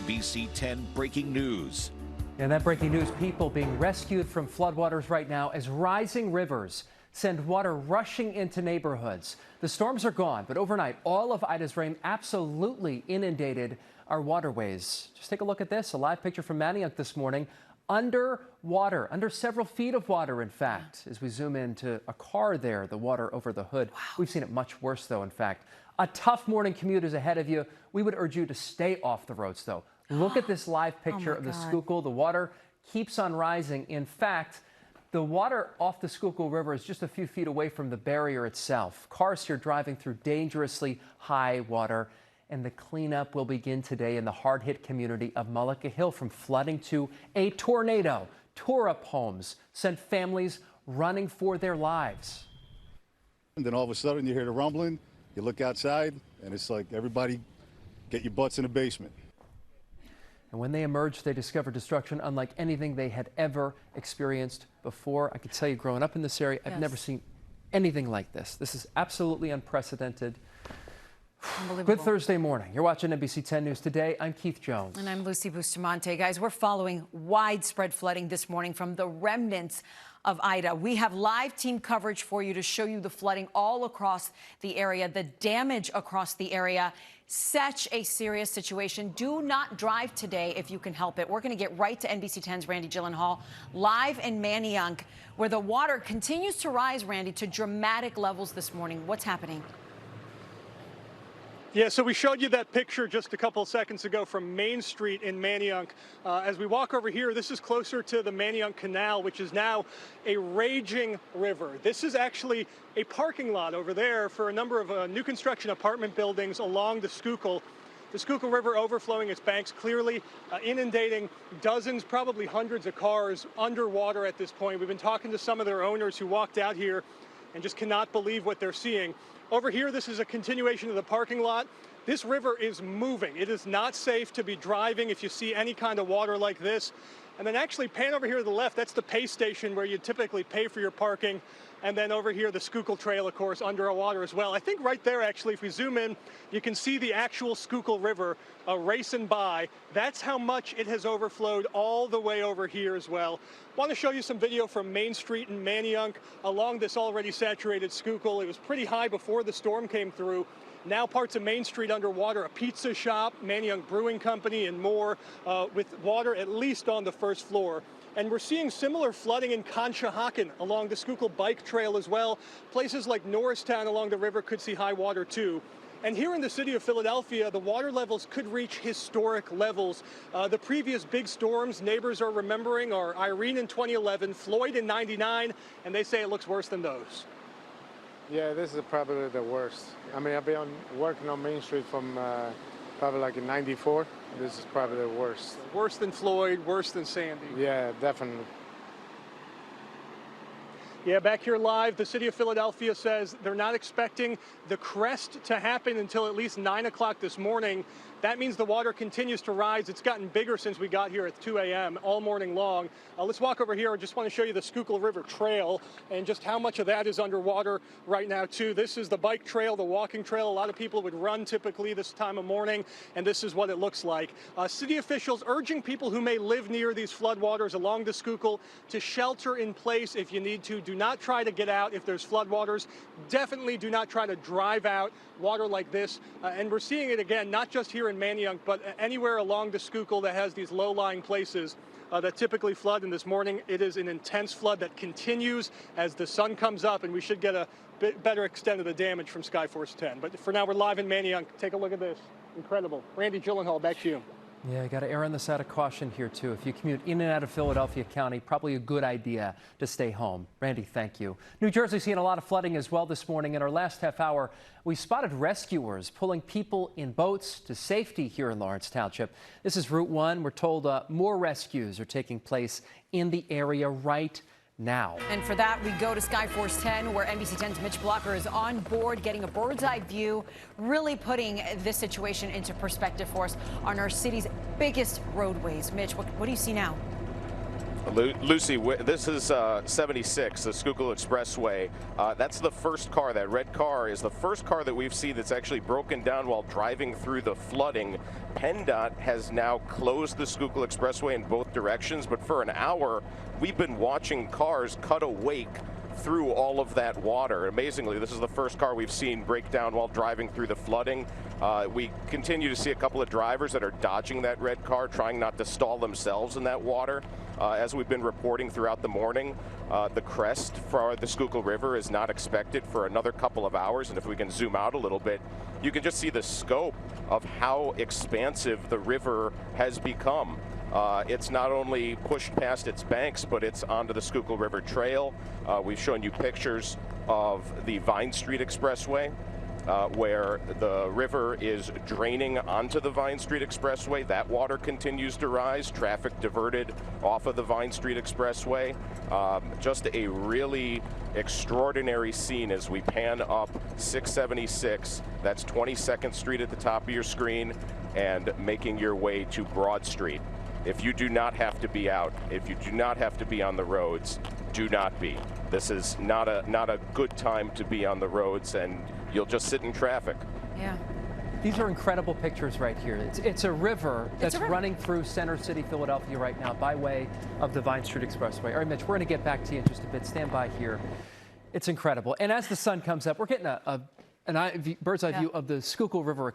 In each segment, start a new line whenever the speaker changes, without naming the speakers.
NBC 10 breaking news.
And that breaking news, people being rescued from floodwaters right now as rising rivers send water rushing into neighborhoods. The storms are gone, but overnight, all of Ida's rain absolutely inundated our waterways. Just take a look at this, a live picture from Manayunk this morning. Under water, under several feet of water, in fact. As we zoom into a car there, the water over the hood. Wow. We've seen it much worse, though, in fact. A tough morning commute is ahead of you. We would urge you to stay off the roads, though. Look at this live picture of the Schuylkill. The water keeps on rising. In fact, the water off the Schuylkill River is just a few feet away from the barrier itself. Cars here driving through dangerously high water. And the cleanup will begin today in the hard-hit community of Mullica Hill, from flooding to a tornado. Tore up homes, sent families running for their lives.
And then all of a sudden you hear the rumbling, you look outside, and it's like, everybody get your butts in the basement.
And when they emerged, they discovered destruction unlike anything they had ever experienced before. I can tell you, growing up in this area, I've never seen anything like this. This is absolutely unprecedented. Good Thursday morning. You're watching NBC 10 News Today. I'm Keith Jones.
And I'm Lucy Bustamante. Guys, we're following widespread flooding this morning from the remnants of Ida. We have live team coverage for you to show you the flooding all across the area, the damage across the area. Such a serious situation. Do not drive today if you can help it. We're going to get right to NBC 10's Randy Gyllenhaal live in Manayunk, where the water continues to rise, Randy, to dramatic levels this morning. What's happening?
Yeah, so we showed you that picture just a couple of seconds ago from Main Street in Manayunk. As we walk over here, this is closer to the Manayunk Canal, which is now a raging river. This is actually a parking lot over there for a number of new construction apartment buildings along the Schuylkill. The Schuylkill River overflowing its banks, clearly inundating dozens, probably hundreds of cars underwater at this point. We've been talking to some of their owners who walked out here and just cannot believe what they're seeing. Over here, this is a continuation of the parking lot. This river is moving. It is not safe to be driving if you see any kind of water like this. And then actually pan over here to the left, that's the pay station where you typically pay for your parking. And then over here, the Schuylkill Trail, of course, underwater as well. I think right there, actually, if we zoom in, you can see the actual Schuylkill River racing by. That's how much it has overflowed all the way over here as well. Want to show you some video from Main Street in Manayunk along this already saturated Schuylkill. It was pretty high before the storm came through. Now parts of Main Street underwater, a pizza shop, Manayunk Brewing Company, and more, with water at least on the first floor. And we're seeing similar flooding in Conshohocken along the Schuylkill Bike Trail as well. Places like Norristown along the river could see high water too. And here in the city of Philadelphia, the water levels could reach historic levels. The previous big storms neighbors are remembering are Irene in 2011, Floyd in '99, and they say it looks worse than those.
Yeah, this is probably the worst. I mean, I've been working on Main Street from probably like in '94. This is probably the worst.
Worse than Floyd, worse than Sandy.
Yeah, definitely.
Yeah, back here live, the city of Philadelphia says they're not expecting the crest to happen until at least 9 o'clock this morning. That means the water continues to rise. It's gotten bigger since we got here at 2 a.m. all morning long. Let's walk over here. I just want to show you the Schuylkill River Trail and just how much of that is underwater right now, too. This is the bike trail, the walking trail. A lot of people would run typically this time of morning, and this is what it looks like. City officials urging people who may live near these floodwaters along the Schuylkill to shelter in place if you need to. Do not try to get out if there's floodwaters. Definitely do not try to drive out water like this. And we're seeing it again, not just here in Manayunk, but anywhere along the Schuylkill that has these low-lying places that typically flood. And this morning, it is an intense flood that continues as the sun comes up, and we should get a bit better extent of the damage from Skyforce 10. But for now, we're live in Manayunk. Take a look at this. Incredible. Randy Gyllenhaal, back to you.
Yeah, you got to err on the side of caution here, too. If you commute in and out of Philadelphia County, probably a good idea to stay home. Randy, thank you. New Jersey seeing a lot of flooding as well this morning. In our last half hour, we spotted rescuers pulling people in boats to safety here in Lawrence Township. This is Route 1. We're told more rescues are taking place in the area right now.
And for that, we go to Skyforce 10, where NBC 10's Mitch Blocker is on board, getting a bird's eye view, really putting this situation into perspective for us on our city's biggest roadways. Mitch, what do you see now?
Lucy, this is 76, the Schuylkill Expressway. That's the first car. That red car is the first car that we've seen that's actually broken down while driving through the flooding. PennDOT has now closed the Schuylkill Expressway in both directions, but for an hour, we've been watching cars cut a wake through all of that water. Amazingly, this is the first car we've seen break down while driving through the flooding. We continue to see a couple of drivers that are dodging that red car, trying not to stall themselves in that water. As we've been reporting throughout the morning, the crest for the Schuylkill River is not expected for another couple of hours. And if we can zoom out a little bit, you can just see the scope of how expansive the river has become. It's not only pushed past its banks, but it's onto the Schuylkill River Trail. We've shown you pictures of the Vine Street Expressway, where the river is draining onto the Vine Street Expressway. That water continues to rise, traffic diverted off of the Vine Street Expressway. Just a really extraordinary scene as we pan up 676. That's 22nd Street at the top of your screen, and making your way to Broad Street. If you do not have to be out, if you do not have to be on the roads, do not be. This is not a good time to be on the roads, and you'll just sit in traffic.
Yeah.
These are incredible pictures right here. It's a river that's running through Center City, Philadelphia right now by way of the Vine Street Expressway. All right, Mitch, we're going to get back to you in just a bit. Stand by here. It's incredible. And as the sun comes up, we're getting a bird's eye view of the Schuylkill River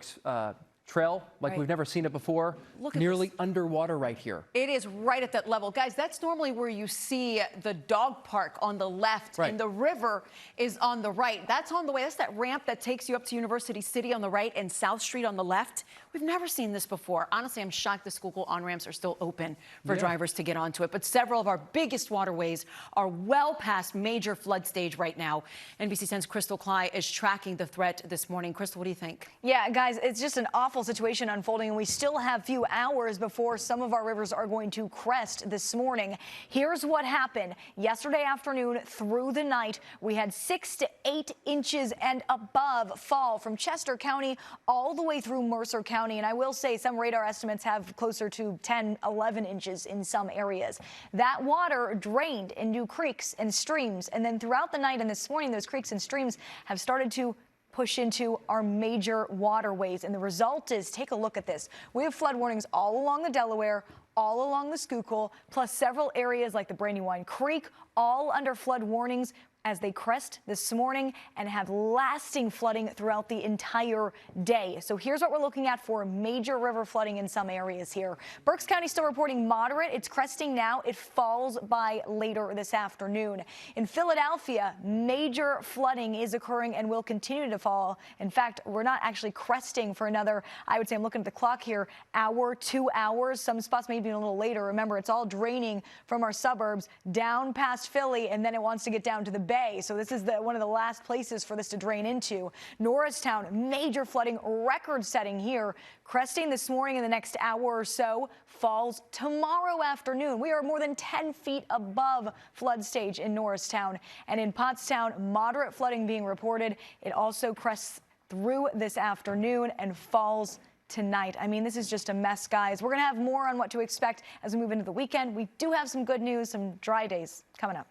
trail like we've never seen it before.
Look at
nearly
this.
Underwater right here.
It is right at that level. Guys, that's normally where you see the dog park on the left and the river is on the right. That's on the way. That's that ramp that takes you up to University City on the right and South Street on the left. We've never seen this before. Honestly, I'm shocked the Schuylkill on-ramps are still open for drivers to get onto it. But several of our biggest waterways are well past major flood stage right now. NBC 10's Crystal Cly is tracking the threat this morning. Crystal, what do you think?
Yeah, guys, it's just an awful situation unfolding, and we still have few hours before some of our rivers are going to crest this morning. Here's what happened. Yesterday afternoon through the night, we had 6 to 8 inches and above fall from Chester County all the way through Mercer County. And I will say some radar estimates have closer to 10, 11 inches in some areas. That water drained into creeks and streams. And then throughout the night and this morning, those creeks and streams have started to push into our major waterways. And the result is, take a look at this. We have flood warnings all along the Delaware, all along the Schuylkill, plus several areas like the Brandywine Creek, all under flood warnings as they crest this morning and have lasting flooding throughout the entire day. So here's what we're looking at for major river flooding in some areas here. Berks County still reporting moderate. It's cresting now. It falls by later this afternoon. In Philadelphia, major flooding is occurring and will continue to fall. In fact, we're not actually cresting for another, I would say, I'm looking at the clock here, hour, 2 hours. Some spots maybe a little later. Remember, it's all draining from our suburbs down past Philly, and then it wants to get down to the Bay. So this is one of the last places for this to drain into. Norristown, major flooding, record setting here. Cresting this morning in the next hour or so, falls tomorrow afternoon. We are more than 10 feet above flood stage in Norristown. And in Pottstown, moderate flooding being reported. It also crests through this afternoon and falls tonight. I mean, this is just a mess, guys. We're going to have more on what to expect as we move into the weekend. We do have some good news, some dry days coming up.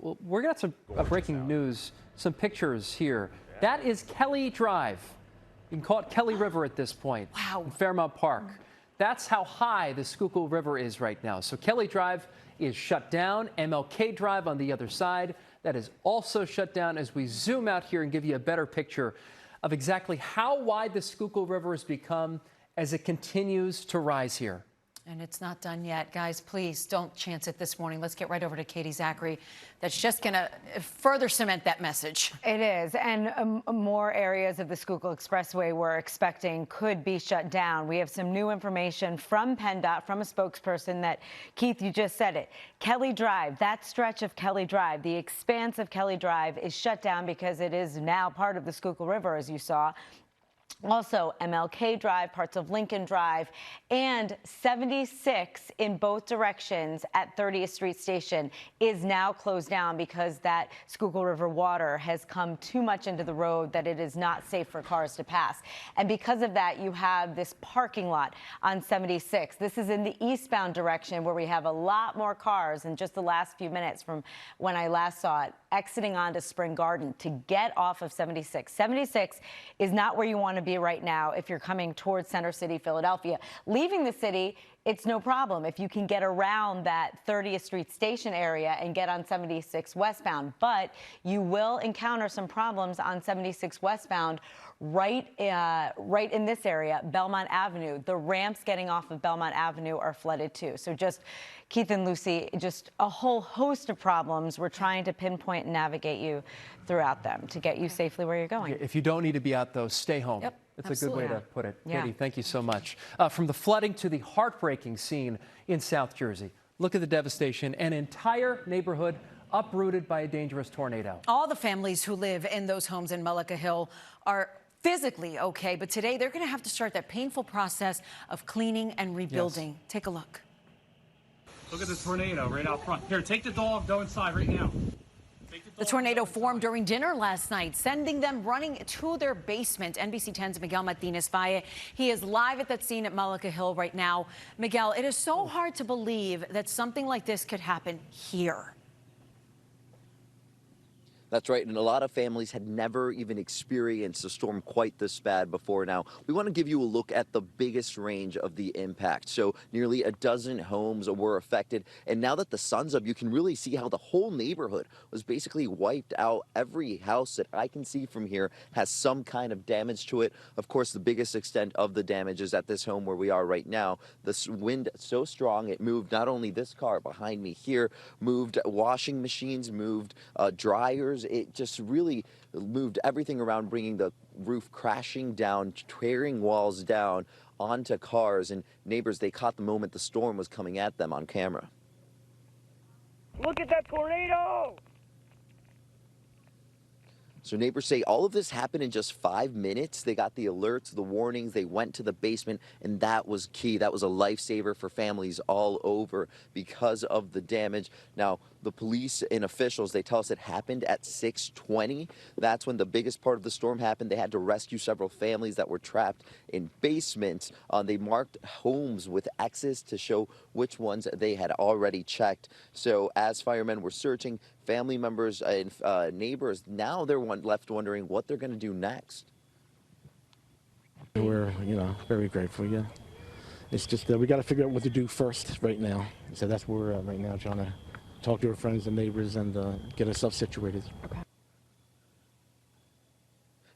Well, we're going to have some breaking news, some pictures here. That is Kelly Drive. You can call it Kelly River at this point.
Wow.
In Fairmount Park. That's how high the Schuylkill River is right now. So Kelly Drive is shut down. MLK Drive on the other side, that is also shut down. As we zoom out here and give you a better picture of exactly how wide the Schuylkill River has become as it continues to rise here.
And it's not done yet. Guys, please don't chance it this morning. Let's get right over to Katie Zachary. That's just going to further cement that message.
It is. And more areas of the Schuylkill Expressway we're expecting could be shut down. We have some new information from PennDOT, from a spokesperson that, Keith, you just said it. Kelly Drive, that stretch of Kelly Drive, the expanse of Kelly Drive is shut down because it is now part of the Schuylkill River, as you saw. Also, MLK Drive, parts of Lincoln Drive, and 76 in both directions at 30th Street Station is now closed down because that Schuylkill River water has come too much into the road that it is not safe for cars to pass. And because of that, you have this parking lot on 76. This is in the eastbound direction where we have a lot more cars in just the last few minutes from when I last saw it, exiting onto Spring Garden to get off of 76. 76 is not where you want to be right now if you're coming towards Center City, Philadelphia. Leaving the city, it's no problem if you can get around that 30th Street Station area and get on 76 westbound. But you will encounter some problems on 76 westbound right in this area, Belmont Avenue. The ramps getting off of Belmont Avenue are flooded too. So just, Keith and Lucy, just a whole host of problems. We're trying to pinpoint and navigate you throughout them to get you safely where you're going.
If you don't need to be out, though, stay home.
Yep.
It's
Absolutely.
a good way to put it.
Yeah.
Katie, thank you so much. From the flooding to the heartbreaking scene in South Jersey. Look at the devastation. An entire neighborhood uprooted by a dangerous tornado.
All the families who live in those homes in Mullica Hill are physically okay, but today they're going to have to start that painful process of cleaning and rebuilding.
Yes.
Take a look.
Look at the tornado right out front. Here, take the dog, go inside right now.
The tornado formed during dinner last night, sending them running to their basement. NBC 10's Miguel Martinez-Valle. He is live at that scene at Mullica Hill right now. Miguel, it is so hard to believe that something like this could happen here.
That's right, and a lot of families had never even experienced a storm quite this bad before. Now, we want to give you a look at the biggest range of the impact. So nearly a dozen homes were affected, and now that the sun's up, you can really see how the whole neighborhood was basically wiped out. Every house that I can see from here has some kind of damage to it. Of course, the biggest extent of the damage is at this home where we are right now. The wind so strong, it moved not only this car behind me here, moved washing machines, moved dryers. It just really moved everything around, bringing the roof crashing down, tearing walls down onto cars. And neighbors, they caught the moment the storm was coming at them on camera.
Look at that tornado!
So neighbors say all of this happened in just 5 minutes. They got the alerts, the warnings, they went to the basement, and that was key. That was a lifesaver for families all over because of the damage. Now, the police and officials, they tell us it happened at 6:20. That's when the biggest part of the storm happened. They had to rescue several families that were trapped in basements. They marked homes with X's to show which ones they had already checked. So as firemen were searching, family members and neighbors, now they're left wondering what they're going to do next.
We're, very grateful, yeah. It's just that we got to figure out what to do first right now. So that's where we're at right now, trying to talk to our friends and neighbors and get ourselves situated. Okay.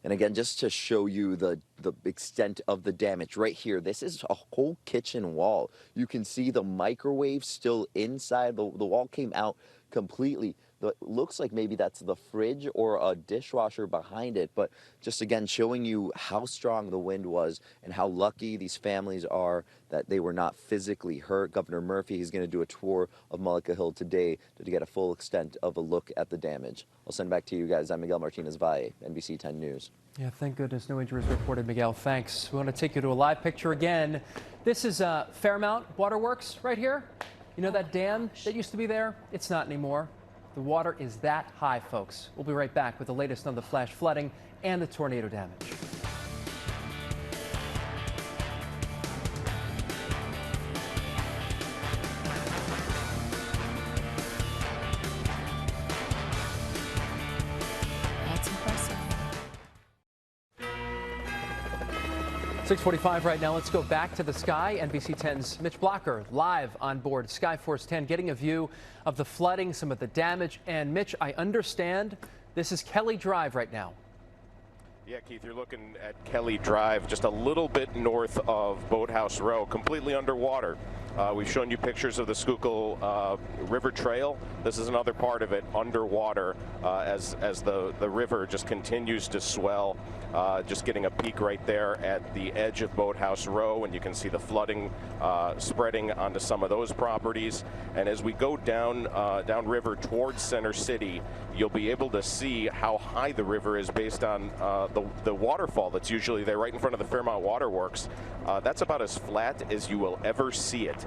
And again, just to show you the extent of the damage right here, this is a whole kitchen wall. You can see the microwave still inside. The wall came out completely. It looks like maybe that's the fridge or a dishwasher behind it, but just again showing you how strong the wind was and how lucky these families are that they were not physically hurt. Governor Murphy is going to do a tour of Mullica Hill today to get a full extent of a look at the damage. I'll send back to you guys. I'm Miguel Martinez-Valle, NBC 10 News.
Yeah, thank goodness no injuries reported, Miguel. Thanks. We want to take you to a live picture again. This is Fairmount Waterworks right here. You know that dam that used to be there? It's not anymore. The water is that high, folks. We'll be right back with the latest on the flash flooding and the tornado damage.
That's impressive.
6:45 right now. Let's go back to the sky. NBC 10's Mitch Blocker live on board Skyforce 10, getting a view of the flooding, some of the damage. And Mitch, I understand this is Kelly Drive right now.
Yeah, Keith, you're looking at Kelly Drive, just a little bit north of Boathouse Row, completely underwater. We've shown you pictures of the Schuylkill River Trail. This is another part of it underwater as the river just continues to swell. Just getting a peek right there at the edge of Boathouse Row, and you can see the flooding spreading onto some of those properties. And as we go downriver towards Center City, you'll be able to see how high the river is based on the waterfall that's usually there right in front of the Fairmount Waterworks. That's about as flat as you will ever see it.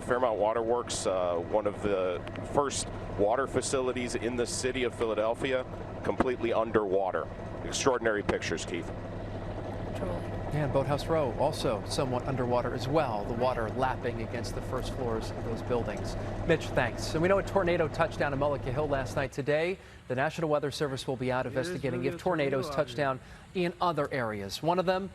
Fairmount Waterworks, one of the first water facilities in the city of Philadelphia, completely underwater. Extraordinary pictures, Keith.
And Boathouse Row also somewhat underwater as well, the water lapping against the first floors of those buildings. Mitch, thanks. And we know a tornado touched down in Mullica Hill last night. Today, the National Weather Service will be out investigating if tornadoes touch down in other areas. One of them,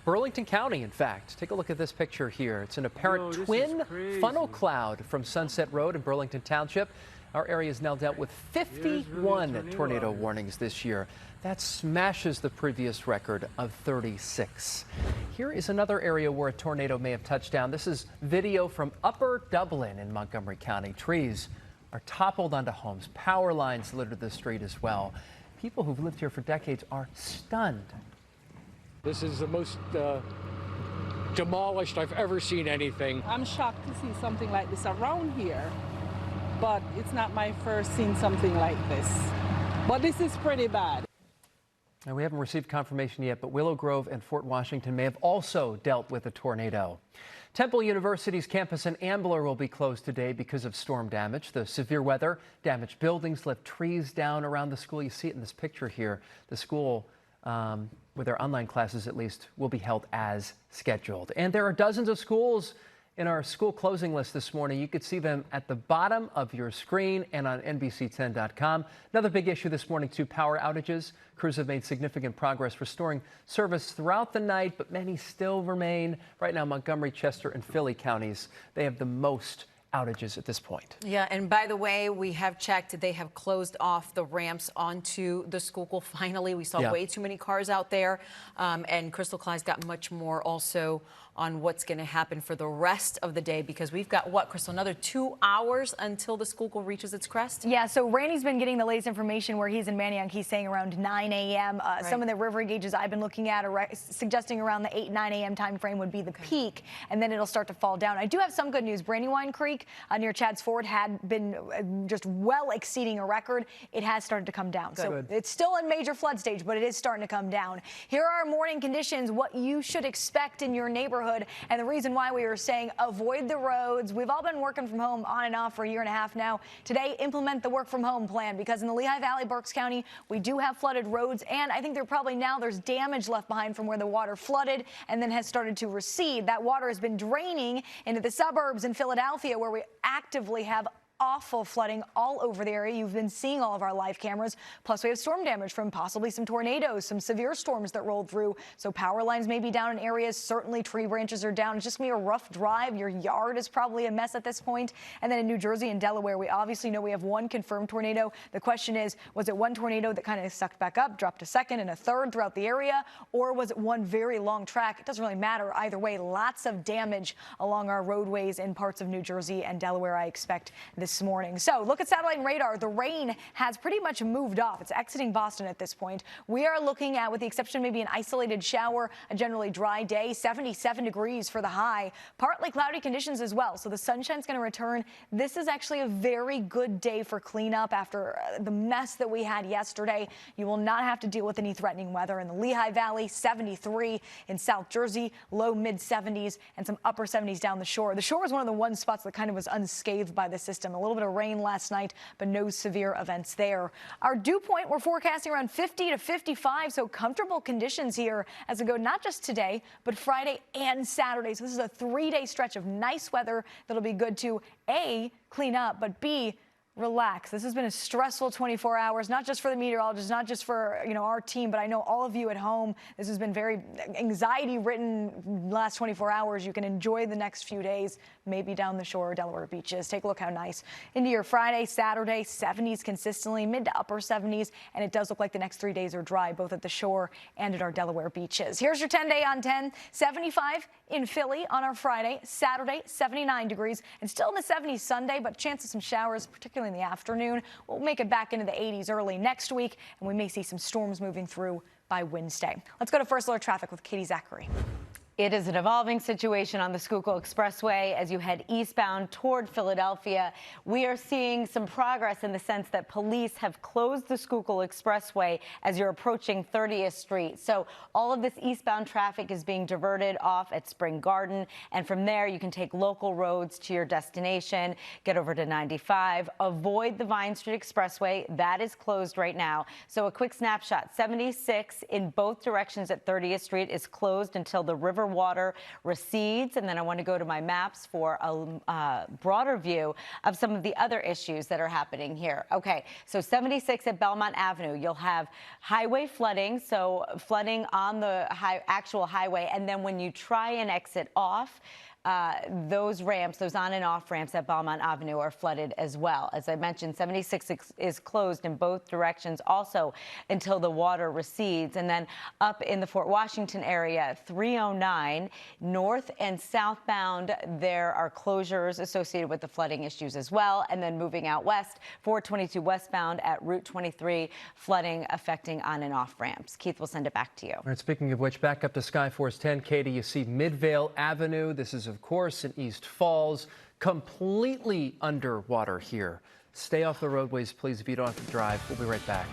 Burlington County, in fact. Take a look at this picture here. It's an apparent twin funnel cloud from Sunset Road in Burlington Township. Our area has now dealt with 51 tornado warnings this year. That smashes the previous record of 36. Here is another area where a tornado may have touched down. This is video from Upper Dublin in Montgomery County. Trees are toppled onto homes. Power lines litter the street as well. People who've lived here for decades are stunned.
This is the most demolished I've ever seen anything.
I'm shocked to see something like this around here, but it's not my first seeing something like this. But this is pretty bad.
Now, we haven't received confirmation yet, but Willow Grove and Fort Washington may have also dealt with a tornado. Temple University's campus in Ambler will be closed today because of storm damage. The severe weather damaged buildings, left trees down around the school. You see it in this picture here. The school, with their online classes at least, will be held as scheduled. And there are dozens of schools in our school closing list this morning. You could see them at the bottom of your screen and on NBC10.com. Another big issue this morning, too, power outages. Crews have made significant progress restoring service throughout the night, but many still remain. Right now, Montgomery, Chester, and Philly counties, they have the most outages at this point.
Yeah, and by the way, we have checked. They have closed off the ramps onto the Schuylkill. Finally, we saw way too many cars out there. And Crystal Clyde's got much more also on what's going to happen for the rest of the day, because we've got, what, Crystal, another 2 hours until the Schuylkill reaches its crest?
Yeah, so Randy's been getting the latest information where he's in Manayunk. He's saying around 9 a.m. Some of the river gauges I've been looking at are suggesting around the 8-9 a.m. time frame would be the peak, and then it'll start to fall down. I do have some good news. Brandywine Creek near Chadds Ford had been just well exceeding a record. It has started to come down. So it's still in major flood stage, but it is starting to come down. Here are our morning conditions, what you should expect in your neighborhood. And the reason why we were saying avoid the roads. We've all been working from home on and off for a year and a half now. Today, implement the work from home plan, because in the Lehigh Valley, Berks County, we do have flooded roads. And I think there's damage left behind from where the water flooded and then has started to recede. That water has been draining into the suburbs in Philadelphia, where we actively have awful flooding all over the area. You've been seeing all of our live cameras. Plus, we have storm damage from possibly some tornadoes, some severe storms that rolled through. So power lines may be down in areas. Certainly tree branches are down. It's just going to be a rough drive. Your yard is probably a mess at this point. And then in New Jersey and Delaware, we obviously know we have one confirmed tornado. The question is, was it one tornado that kind of sucked back up, dropped a second and a third throughout the area, or was it one very long track? It doesn't really matter either way. Lots of damage along our roadways in parts of New Jersey and Delaware, I expect this morning. So look at satellite and radar. The rain has pretty much moved off. It's exiting Boston at this point. We are looking at, with the exception of maybe an isolated shower, a generally dry day, 77 degrees for the high. Partly cloudy conditions as well. So the sunshine's going to return. This is actually a very good day for cleanup after the mess that we had yesterday. You will not have to deal with any threatening weather in the Lehigh Valley, 73 in South Jersey, low mid 70s and some upper 70s down the shore. The shore was one of the one spots that kind of was unscathed by the system. A little bit of rain last night, but no severe events there. Our dew point, we're forecasting around 50 to 55, so comfortable conditions here as we go not just today, but Friday and Saturday. So this is a 3-day stretch of nice weather that'll be good to A, clean up, but B, relax. This has been a stressful 24 hours, not just for the meteorologists, not just for our team, but I know all of you at home. This has been very anxiety-ridden last 24 hours. You can enjoy the next few days, maybe down the shore, Delaware beaches. Take a look how nice. Into your Friday, Saturday, 70s consistently, mid to upper 70s, and it does look like the next 3 days are dry, both at the shore and at our Delaware beaches. Here's your 10-day on 10. 75 in Philly on our Friday, Saturday, 79 degrees, and still in the 70s Sunday, but chance of some showers, particularly in the afternoon. We'll make it back into the 80s early next week, and we may see some storms moving through by Wednesday. Let's go to First Alert Traffic with Katie Zachary.
It is an evolving situation on the Schuylkill Expressway as you head eastbound toward Philadelphia. We are seeing some progress in the sense that police have closed the Schuylkill Expressway as you're approaching 30th Street. So all of this eastbound traffic is being diverted off at Spring Garden. And from there, you can take local roads to your destination, get over to 95, avoid the Vine Street Expressway. That is closed right now. So a quick snapshot, 76 in both directions at 30th Street is closed until the river water recedes. And then I want to go to my maps for a broader view of some of the other issues that are happening here. Okay, so 76 at Belmont Avenue, you'll have highway flooding, so flooding on the actual highway. And then when you try and exit off, those ramps, those on and off ramps at Belmont Avenue are flooded as well. As I mentioned, 76 is closed in both directions also until the water recedes. And then up in the Fort Washington area, 309 north and southbound, there are closures associated with the flooding issues as well. And then moving out west, 422 westbound at Route 23, flooding affecting on and off ramps. Keith, we'll send it back to you.
All right, speaking of which, back up to Skyforce 10, Katie, you see Midvale Avenue. This is, of course, in East Falls, completely underwater here. Stay off the roadways, please, if you don't have to drive. We'll be right back.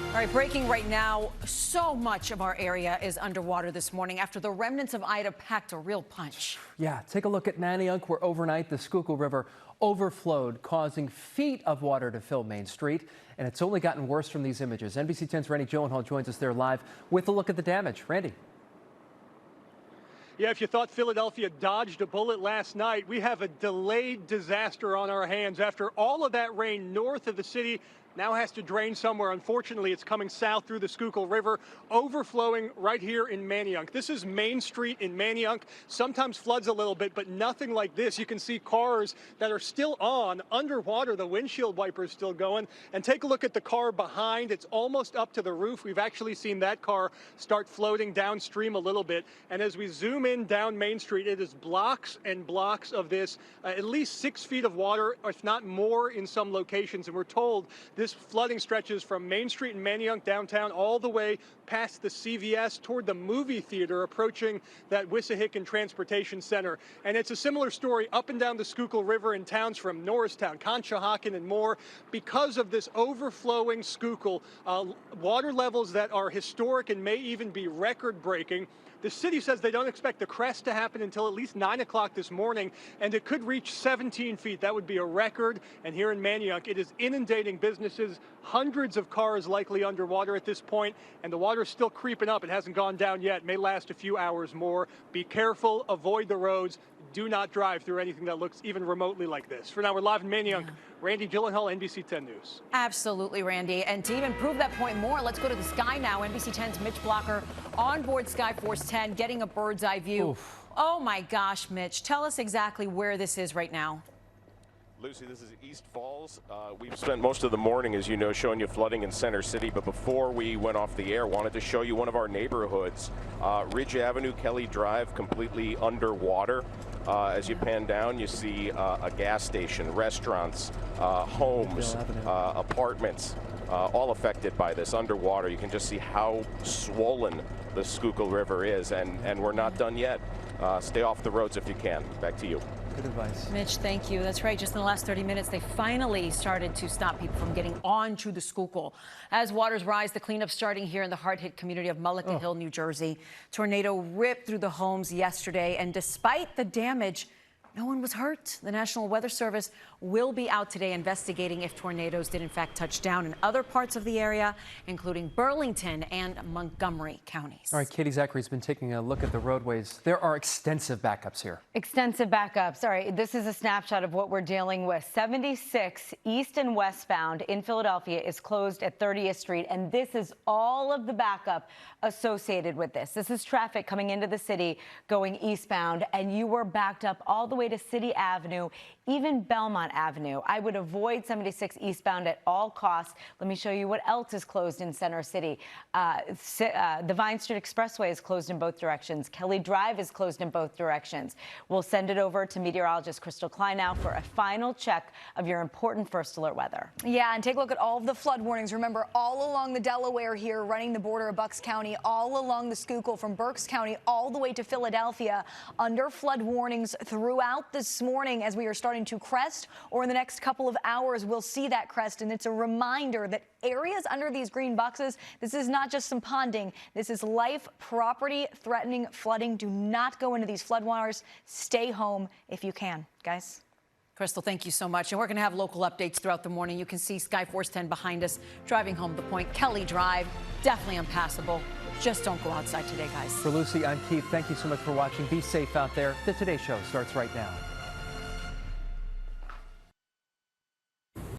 All right, breaking right now, so much of our area is underwater this morning after the remnants of Ida packed a real punch.
Yeah, take a look at Manayunk, where overnight the Schuylkill River overflowed, causing feet of water to fill Main Street. And it's only gotten worse from these images. NBC 10's Randy Gyllenhaal joins us there live with a look at the damage. Randy.
Yeah, if you thought Philadelphia dodged a bullet last night, we have a delayed disaster on our hands after all of that rain north of the city now has to drain somewhere. Unfortunately, it's coming south through the Schuylkill River, overflowing right here in Manayunk. This is Main Street in Manayunk. Sometimes floods a little bit, but nothing like this. You can see cars that are still on underwater. The windshield wipers still going. And take a look at the car behind. It's almost up to the roof. We've actually seen that car start floating downstream a little bit. And as we zoom in down Main Street, it is blocks and blocks of this, at least 6 feet of water, if not more in some locations. And we're told this flooding stretches from Main Street in Manayunk downtown all the way past the CVS toward the movie theater, approaching that Wissahickon Transportation Center. And it's a similar story up and down the Schuylkill River in towns from Norristown, Conshohocken, and more. Because of this overflowing Schuylkill, water levels that are historic and may even be record-breaking. The city says they don't expect the crest to happen until at least 9 o'clock this morning, and it could reach 17 feet. That would be a record. And here in Manayunk, it is inundating businesses, hundreds of cars likely underwater at this point, and the water is still creeping up. It hasn't gone down yet. It may last a few hours more. Be careful, avoid the roads. Do not drive through anything that looks even remotely like this. For now, we're live in Manayunk. Randy Gyllenhaal, NBC 10 News.
Absolutely, Randy. And to even prove that point more, let's go to the sky now. NBC 10's Mitch Blocker on board Skyforce 10, getting a bird's eye view.
Oof.
Oh, my gosh, Mitch. Tell us exactly where this is right now.
Lucy, this is East Falls. We've spent most of the morning, as you know, showing you flooding in Center City. But before we went off the air, wanted to show you one of our neighborhoods. Ridge Avenue, Kelly Drive, completely underwater. As you pan down, you see a gas station, restaurants, homes, apartments, all affected by this underwater. You can just see how swollen the Schuylkill River is, and we're not done yet. Stay off the roads if you can. Back to you.
Good advice.
Mitch, thank you. That's right. Just in the last 30 minutes, they finally started to stop people from getting onto the Schuylkill. As waters rise, the cleanup starting here in the hard-hit community of Mullica Hill, New Jersey. Tornado ripped through the homes yesterday, and despite the damage, no one was hurt. The National Weather Service will be out today investigating if tornadoes did in fact touch down in other parts of the area, including Burlington and Montgomery counties.
All right, Katie Zachary's been taking a look at the roadways. There are extensive backups here.
Extensive backups. All right, this is a snapshot of what we're dealing with. 76 east and westbound in Philadelphia is closed at 30th Street, and this is all of the backup associated with this. This is traffic coming into the city going eastbound, and you were backed up all the way to City Avenue even Belmont Avenue. I would avoid 76 eastbound at all costs. Let me show you what else is closed in Center City. The Vine Street Expressway is closed in both directions. Kelly Drive is closed in both directions. We'll send it over to meteorologist Crystal Klein now for a final check of your important first alert weather.
Yeah, and take a look at all of the flood warnings. Remember, all along the Delaware here, running the border of Bucks County, all along the Schuylkill from Berks County all the way to Philadelphia, under flood warnings throughout this morning as we are starting to crest, or in the next couple of hours we'll see that crest. And it's a reminder that areas under these green boxes, this is not just some ponding, this is life, property threatening flooding. Do not go into these floodwaters. Stay home if you can, guys.
Crystal, thank you so much. And we're going to have local updates throughout the morning. You can see Skyforce 10 behind us, driving home the point. Kelly Drive, definitely impassable. Just don't go outside today, guys.
For Lucy, I'm Keith. Thank you so much for watching. Be safe out there. The Today Show starts right now.